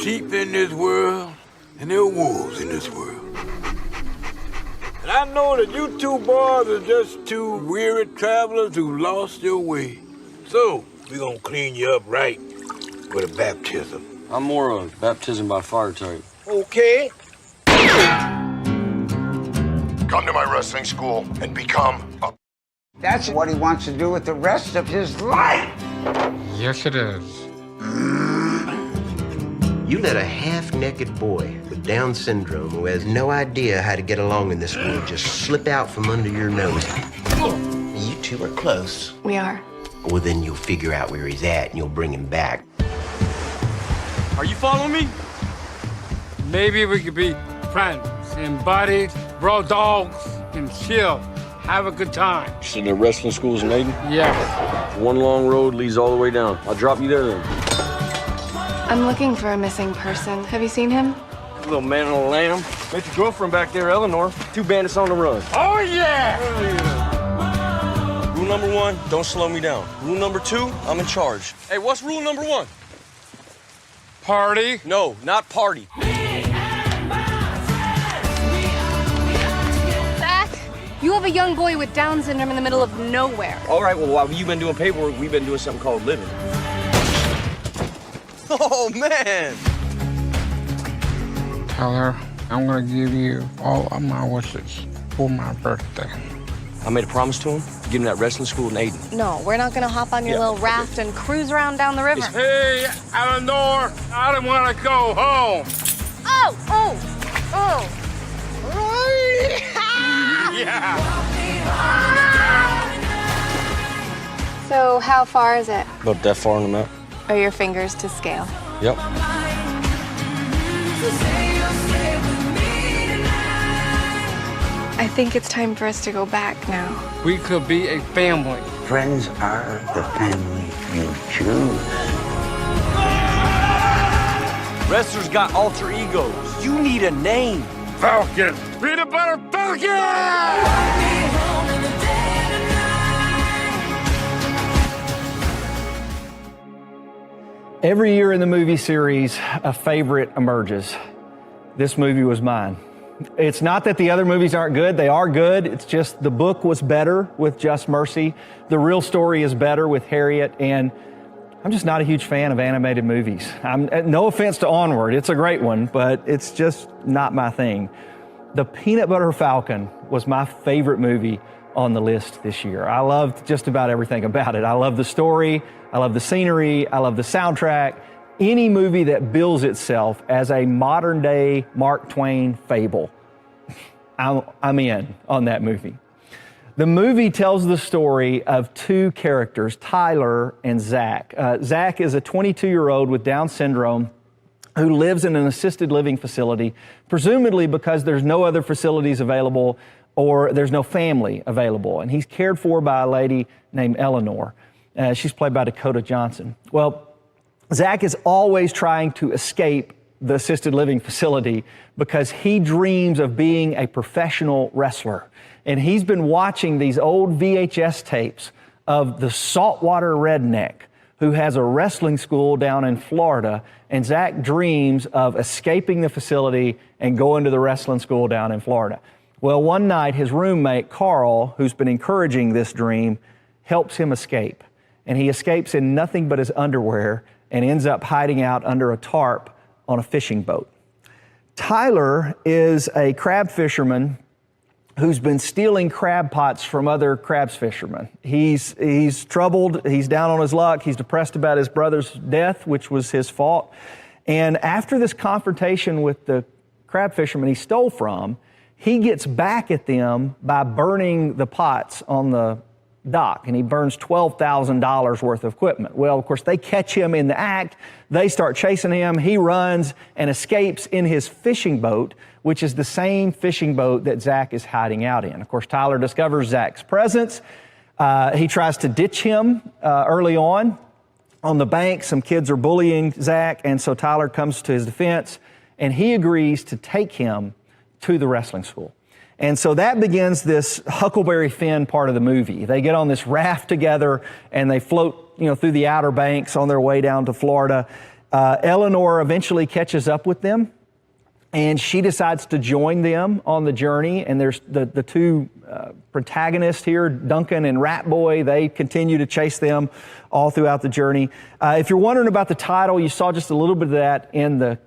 sheep in this world, and there are wolves in this world. And I know that you two boys are just two weary travelers who lost your way. So, we're gonna clean you up right with a baptism. I'm more of a baptism by fire type. Okay. Come to my wrestling school and become a... That's what he wants to do with the rest of his life. Yes, it is. You let a half-naked boy with Down syndrome who has no idea how to get along in this world just slip out from under your nose. You two are close. We are. Well, then you'll figure out where he's at and you'll bring him back. Are you following me? Maybe we could be friends and buddies, bro dogs, and chill. Have a good time. So the wrestling school's in Aiden? Yes. One long road leads all the way down. I'll drop you there then. I'm looking for a missing person. Have you seen him? Little man on a lamb. Met your girlfriend back there, Eleanor. Two bandits on the run. Oh, yeah! Rule number 1, don't slow me down. Rule number 2, I'm in charge. Hey, what's rule number 1? Party. No, not party. Zach, you have a young boy with Down syndrome in the middle of nowhere. All right, well, while you've been doing paperwork, we've been doing something called living. Oh, man! Tyler, I'm gonna give you all of my wishes for my birthday. I made a promise to him, give him that wrestling school in Aiden. No, we're not gonna hop on your little raft and cruise around down the river. Hey, Eleanor, I don't wanna go home. Oh! Yeah. So how far is it? About that far on the map. Are your fingers to scale? Yep. I think it's time for us to go back now. We could be a family. Friends are the family you choose. Wrestlers got alter egos. You need a name. Falcon. Peanutbutter Falcon! Every year in the movie series, a favorite emerges. This movie was mine. It's not that the other movies aren't good. They are good. It's just the book was better with Just Mercy. The real story is better with Harriet. And I'm just not a huge fan of animated movies. No offense to Onward. It's a great one, but it's just not my thing. The Peanutbutter Falcon was my favorite movie on the list this year. I loved just about everything about it. I love the story. I love the scenery. I love the soundtrack. Any movie that bills itself as a modern day Mark Twain fable, I'm in on that movie. The movie tells the story of two characters, Tyler and Zach. Zach is a 22-year-old with Down syndrome who lives in an assisted living facility, presumably because there's no other facilities available or there's no family available. And he's cared for by a lady named Eleanor. She's played by Dakota Johnson. Well, Zach is always trying to escape the assisted living facility because he dreams of being a professional wrestler. And he's been watching these old VHS tapes of the saltwater redneck who has a wrestling school down in Florida. And Zach dreams of escaping the facility and going to the wrestling school down in Florida. Well, one night his roommate, Carl, who's been encouraging this dream, helps him escape. And he escapes in nothing but his underwear and ends up hiding out under a tarp on a fishing boat. Tyler is a crab fisherman who's been stealing crab pots from other crabs fishermen. He's troubled, he's down on his luck, he's depressed about his brother's death, which was his fault. And after this confrontation with the crab fisherman he stole from, he gets back at them by burning the pots on the dock, and he burns $12,000 worth of equipment. Well, of course, they catch him in the act. They start chasing him. He runs and escapes in his fishing boat, which is the same fishing boat that Zach is hiding out in. Of course, Tyler discovers Zach's presence. He tries to ditch him early on the bank. Some kids are bullying Zach, and so Tyler comes to his defense, and he agrees to take him to the wrestling school. And so that begins this Huckleberry Finn part of the movie. They get on this raft together and they float, through the Outer Banks on their way down to Florida. Eleanor eventually catches up with them, and she decides to join them on the journey. And there's the two protagonists here, Duncan and Rat Boy. They continue to chase them all throughout the journey. If you're wondering about the title, you saw just a little bit of that in the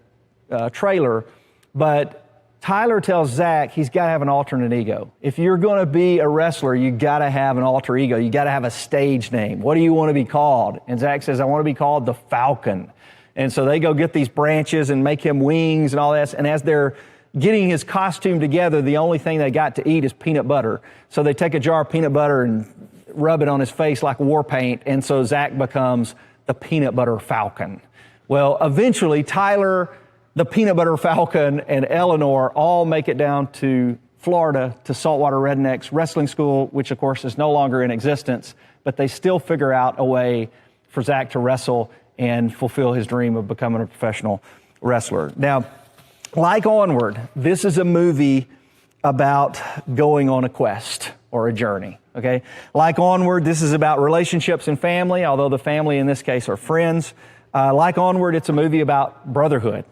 trailer, but Tyler tells Zach he's got to have an alternate ego. If you're going to be a wrestler, you got to have an alter ego. You got to have a stage name. What do you want to be called? And Zach says, I want to be called the Falcon. And so they go get these branches and make him wings and all that. And as they're getting his costume together, the only thing they got to eat is peanut butter. So they take a jar of peanut butter and rub it on his face like war paint. And so Zach becomes the Peanutbutter Falcon. Well, eventually Tyler, the Peanutbutter Falcon, and Eleanor all make it down to Florida to Saltwater Rednecks Wrestling School, which of course is no longer in existence, but they still figure out a way for Zach to wrestle and fulfill his dream of becoming a professional wrestler. Now, like Onward, this is a movie about going on a quest or a journey, okay? Like Onward, this is about relationships and family, although the family in this case are friends. Like Onward, it's a movie about brotherhood.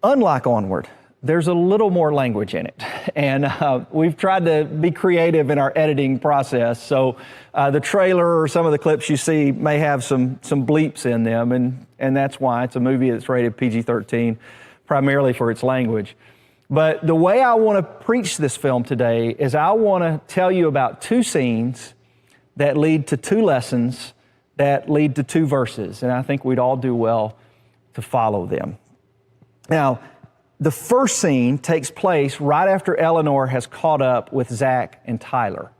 Unlike Onward, there's a little more language in it. And we've tried to be creative in our editing process. So the trailer or some of the clips you see may have some bleeps in them. And that's why it's a movie that's rated PG-13, primarily for its language. But the way I want to preach this film today is I want to tell you about two scenes that lead to two lessons that lead to two verses. And I think we'd all do well to follow them. Now, the first scene takes place right after Eleanor has caught up with Zach and Tyler.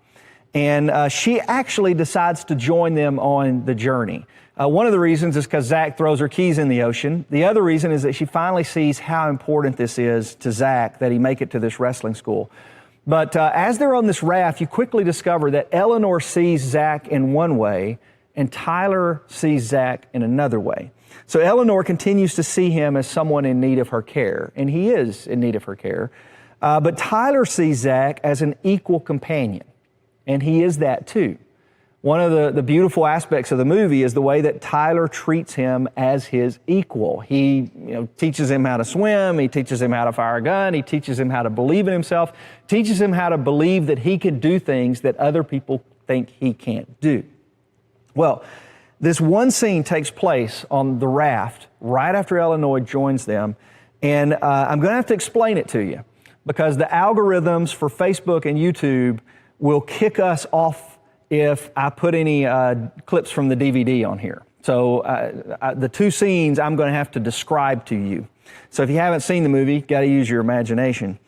And she actually decides to join them on the journey. One of the reasons is because Zach throws her keys in the ocean. The other reason is that she finally sees how important this is to Zach that he make it to this wrestling school. But as they're on this raft, you quickly discover that Eleanor sees Zach in one way and Tyler sees Zach in another way. So Eleanor continues to see him as someone in need of her care, and he is in need of her care. But Tyler sees Zach as an equal companion, and he is that too. One of the beautiful aspects of the movie is the way that Tyler treats him as his equal. He teaches him how to swim, he teaches him how to fire a gun, he teaches him how to believe in himself, teaches him how to believe that he can do things that other people think he can't do. Well, this one scene takes place on the raft right after Eleanor joins them, and I'm going to have to explain it to you because the algorithms for Facebook and YouTube will kick us off if I put any clips from the DVD on here. So the two scenes I'm going to have to describe to you. So if you haven't seen the movie, got to use your imagination.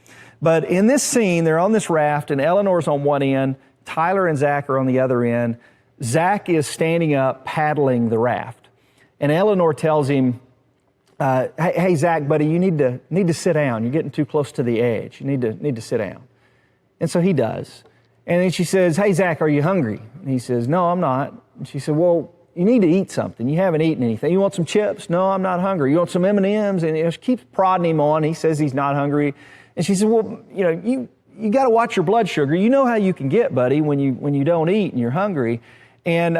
But in this scene, they're on this raft, and Eleanor's on one end, Tyler and Zach are on the other end. Zach is standing up paddling the raft, and Eleanor tells him, hey Zach, buddy, you need to sit down. You're getting too close to the edge. You need to sit down. And so he does. And then she says, hey Zach, are you hungry? And he says, no, I'm not. And she said, well, you need to eat something. You haven't eaten anything. You want some chips? No, I'm not hungry. You want some M&Ms? And she keeps prodding him on. He says he's not hungry. And she said, well, you got to watch your blood sugar. You know how you can get, buddy, when you don't eat and you're hungry. And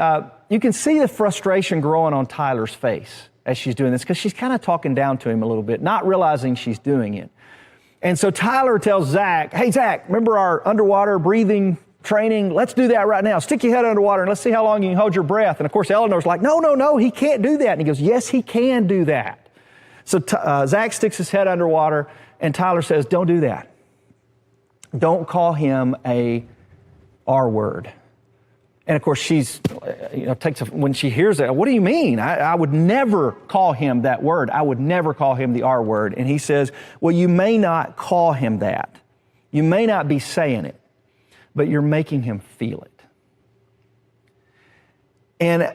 you can see the frustration growing on Tyler's face as she's doing this because she's kind of talking down to him a little bit, not realizing she's doing it. And so Tyler tells Zach, hey, Zach, remember our underwater breathing training? Let's do that right now. Stick your head underwater and let's see how long you can hold your breath. And of course, Eleanor's like, no, he can't do that. And he goes, yes, he can do that. So Zach sticks his head underwater and Tyler says, don't do that. Don't call him a R word. And of course, she's, when she hears that, what do you mean? I would never call him that word. I would never call him the R word. And he says, well, you may not call him that. You may not be saying it, but you're making him feel it. And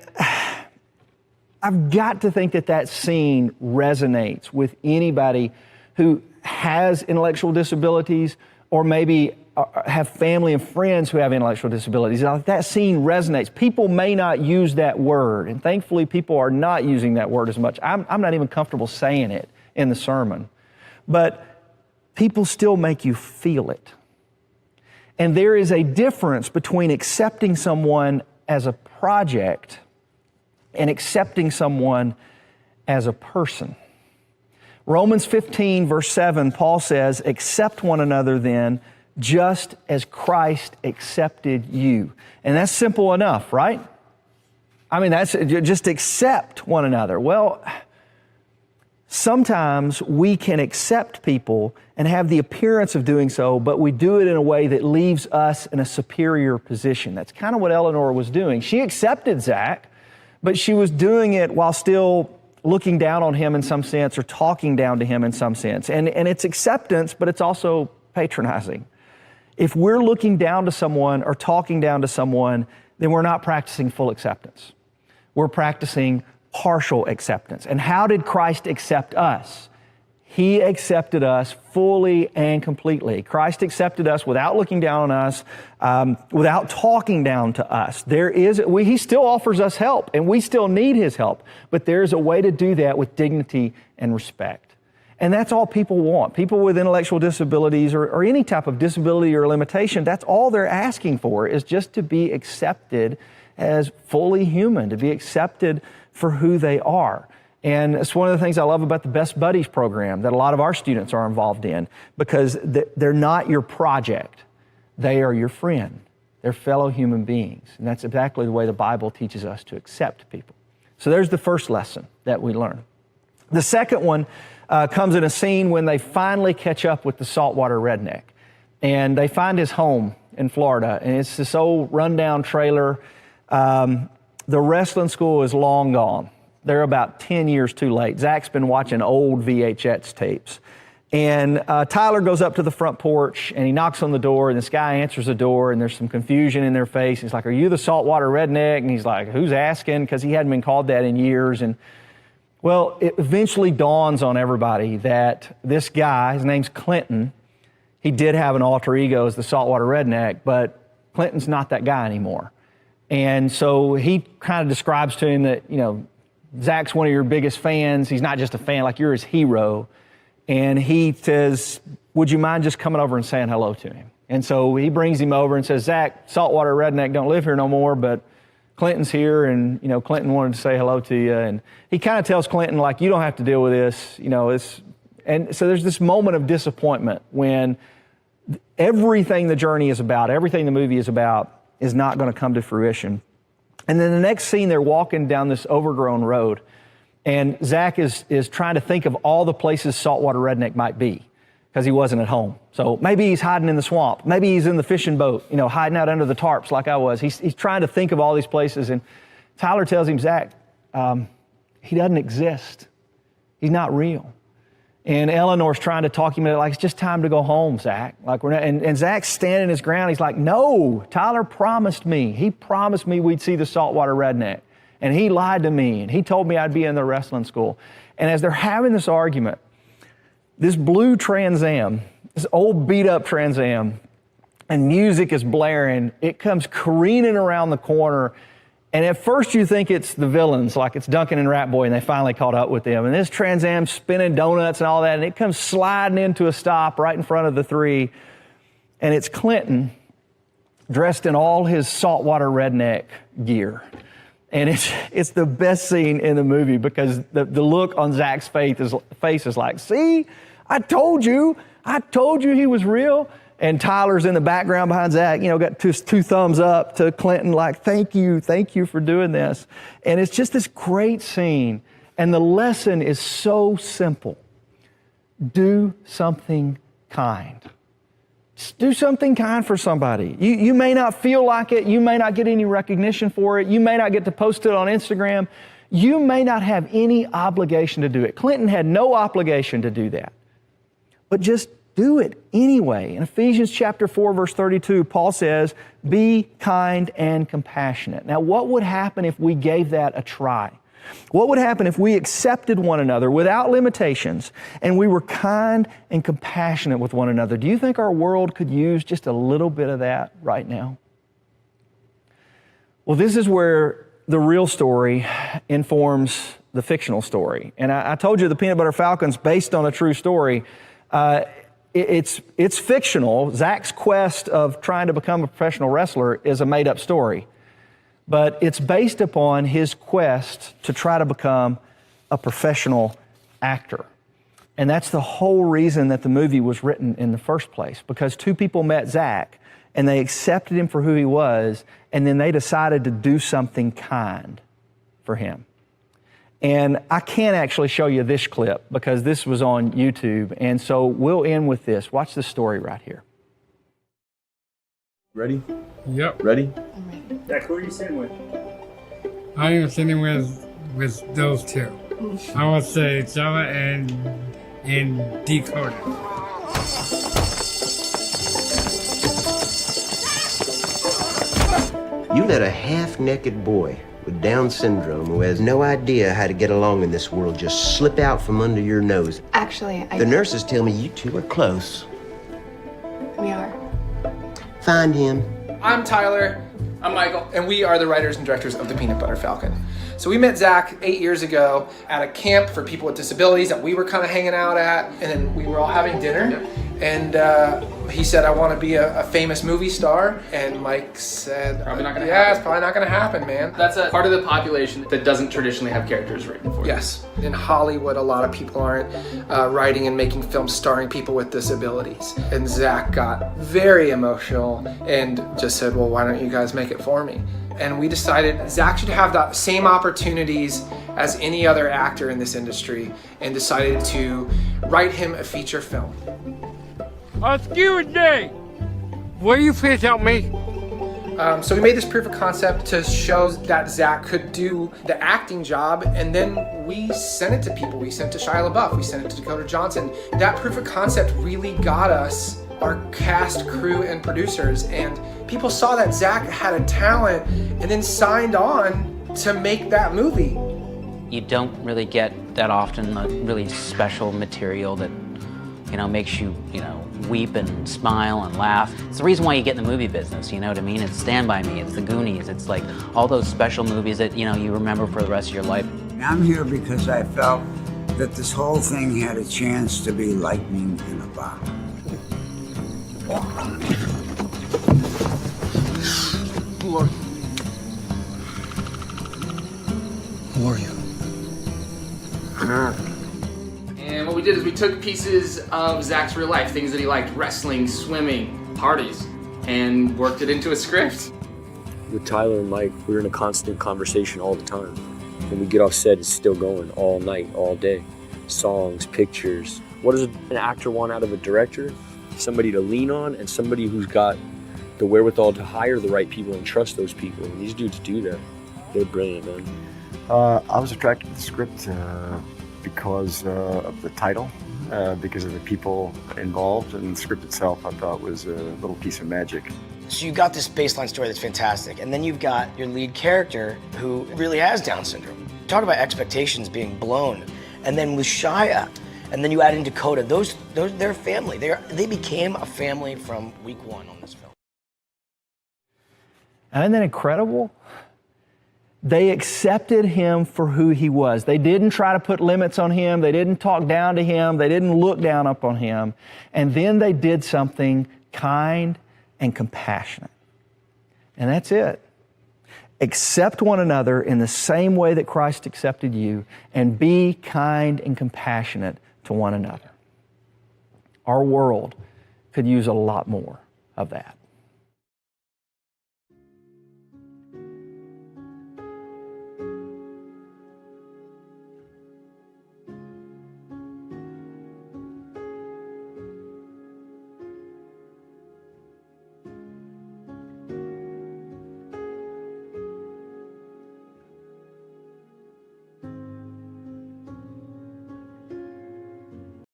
I've got to think that scene resonates with anybody who has intellectual disabilities or maybe have family and friends who have intellectual disabilities. That scene resonates. People may not use that word, and thankfully people are not using that word as much. I'm not even comfortable saying it in the sermon. But people still make you feel it. And there is a difference between accepting someone as a project and accepting someone as a person. Romans 15, verse 7, Paul says, accept one another then, just as Christ accepted you. And that's simple enough, right? I mean, that's just accept one another. Well, sometimes we can accept people and have the appearance of doing so, but we do it in a way that leaves us in a superior position. That's kind of what Eleanor was doing. She accepted Zach, but she was doing it while still looking down on him in some sense or talking down to him in some sense. And it's acceptance, but it's also patronizing. If we're looking down to someone or talking down to someone, then we're not practicing full acceptance. We're practicing partial acceptance. And how did Christ accept us? He accepted us fully and completely. Christ accepted us without looking down on us, without talking down to us. He still offers us help, and we still need His help. But there's a way to do that with dignity and respect. And that's all people want. People with intellectual disabilities or any type of disability or limitation, that's all they're asking for, is just to be accepted as fully human, to be accepted for who they are. And it's one of the things I love about the Best Buddies program that a lot of our students are involved in, because they're not your project. They are your friend. They're fellow human beings. And that's exactly the way the Bible teaches us to accept people. So there's the first lesson that we learn. The second one comes in a scene when they finally catch up with the saltwater redneck. And they find his home in Florida. And it's this old rundown trailer. The wrestling school is long gone. They're about 10 years too late. Zach's been watching old VHS tapes. And Tyler goes up to the front porch and he knocks on the door, and this guy answers the door, and there's some confusion in their face. He's like, "Are you the saltwater redneck?" And he's like, "Who's asking?" Because he hadn't been called that in years. And well, it eventually dawns on everybody that this guy, his name's Clinton, he did have an alter ego as the saltwater redneck, but Clinton's not that guy anymore. And so he kind of describes to him that, Zach's one of your biggest fans. He's not just a fan, like you're his hero. And he says, "Would you mind just coming over and saying hello to him?" And so he brings him over and says, "Zach, saltwater redneck don't live here no more, but Clinton's here, and Clinton wanted to say hello to you." And he kind of tells Clinton, like, "You don't have to deal with this, and so there's this moment of disappointment when everything the journey is about, everything the movie is about, is not going to come to fruition. And then the next scene, they're walking down this overgrown road, and Zach is trying to think of all the places saltwater redneck might be, because he wasn't at home. So maybe he's hiding in the swamp. Maybe he's in the fishing boat, hiding out under the tarps like I was. He's trying to think of all these places. And Tyler tells him, "Zach, he doesn't exist. He's not real." And Eleanor's trying to talk him into it, like, "It's just time to go home, Zach." Like, we're not, and Zach's standing his ground. He's like, "No, Tyler promised me. He promised me we'd see the saltwater redneck. And he lied to me. And he told me I'd be in the wrestling school." And as they're having this argument, this blue Trans Am, this old beat up Trans Am, and music is blaring, it comes careening around the corner. And at first you think it's the villains, like it's Duncan and Ratboy, and they finally caught up with them. And this Trans Am's spinning donuts and all that, and it comes sliding into a stop right in front of the three. And it's Clinton dressed in all his saltwater redneck gear. And it's the best scene in the movie, because the look on Zach's face is like, "See, I told you he was real." And Tyler's in the background behind Zach, got two thumbs up to Clinton, like, thank you for doing this. And it's just this great scene. And the lesson is so simple. Do something kind. Just do something kind for somebody. You may not feel like it. You may not get any recognition for it. You may not get to post it on Instagram. You may not have any obligation to do it. Clinton had no obligation to do that. But just do it anyway. In Ephesians chapter 4, verse 32, Paul says, "Be kind and compassionate." Now, what would happen if we gave that a try? What would happen if we accepted one another without limitations and we were kind and compassionate with one another? Do you think our world could use just a little bit of that right now? Well, this is where the real story informs the fictional story. And I told you the Peanutbutter Falcon's based on a true story. It's fictional. Zach's quest of trying to become a professional wrestler is a made-up story. But it's based upon his quest to try to become a professional actor. And that's the whole reason that the movie was written in the first place, because two people met Zach and they accepted him for who he was, and then they decided to do something kind for him. And I can't actually show you this clip because this was on YouTube, and so we'll end with this. Watch the story right here. Ready? Yep. Ready? I'm ready. Zach, who are you sitting with? I am sitting with those two. I would say Java and Dakota. You let a half-naked boy with Down syndrome who has no idea how to get along in this world just slip out from under your nose. Actually, The nurses tell me you two are close. we are. Find him. I'm Tyler. I'm Michael. And we are the writers and directors of the Peanutbutter Falcon. So we met Zach 8 years ago at a camp for people with disabilities that we were kind of hanging out at, and then we were all having dinner. And he said, I want to be a famous movie star. And Mike said, Probably not gonna yeah, happen. it's probably not going to happen, man. That's a part of the population that doesn't traditionally have characters written for. Yes. In Hollywood, a lot of people aren't writing and making films starring people with disabilities. And Zach got very emotional and just said, well, why don't you guys make it for me? And we decided Zach should have the same opportunities as any other actor in this industry, and decided to write him a feature film. Excuse me. Will you please help me? So we made this proof of concept to show that Zach could do the acting job, and then we sent it to people. We sent it to Shia LaBeouf, we sent it to Dakota Johnson. That proof of concept really got us our cast, crew, and producers, and people saw that Zach had a talent and then signed on to make that movie. You don't really get that often a really special material that, you know, makes you, weep and smile and laugh. It's the reason why you get in the movie business, you know what I mean? It's Stand By Me, it's The Goonies, it's like all those special movies that, you remember for the rest of your life. I'm here because I felt that this whole thing had a chance to be lightning in a bottle. Who are you? And what we did is we took pieces of Zach's real life, things that he liked, wrestling, swimming, parties, and worked it into a script. With Tyler and Mike, we were in a constant conversation all the time. When we get off set, it's still going all night, all day. Songs, pictures. What does an actor want out of a director? Somebody to lean on and somebody who's got the wherewithal to hire the right people and trust those people. And these dudes do that. They're brilliant, man. I was attracted to the script because of the title, because of the people involved, and the script itself I thought was a little piece of magic. So you've got this baseline story that's fantastic, and then you've got your lead character who really has Down syndrome. Talk about expectations being blown, and then with Shia, and then you add in Dakota. They're family. They became a family from week one on this film. Isn't that incredible? They accepted him for who he was. They didn't try to put limits on him. They didn't talk down to him. They didn't look down upon him. And then they did something kind and compassionate. And that's it. Accept one another in the same way that Christ accepted you, and be kind and compassionate to one another. Our world could use a lot more of that.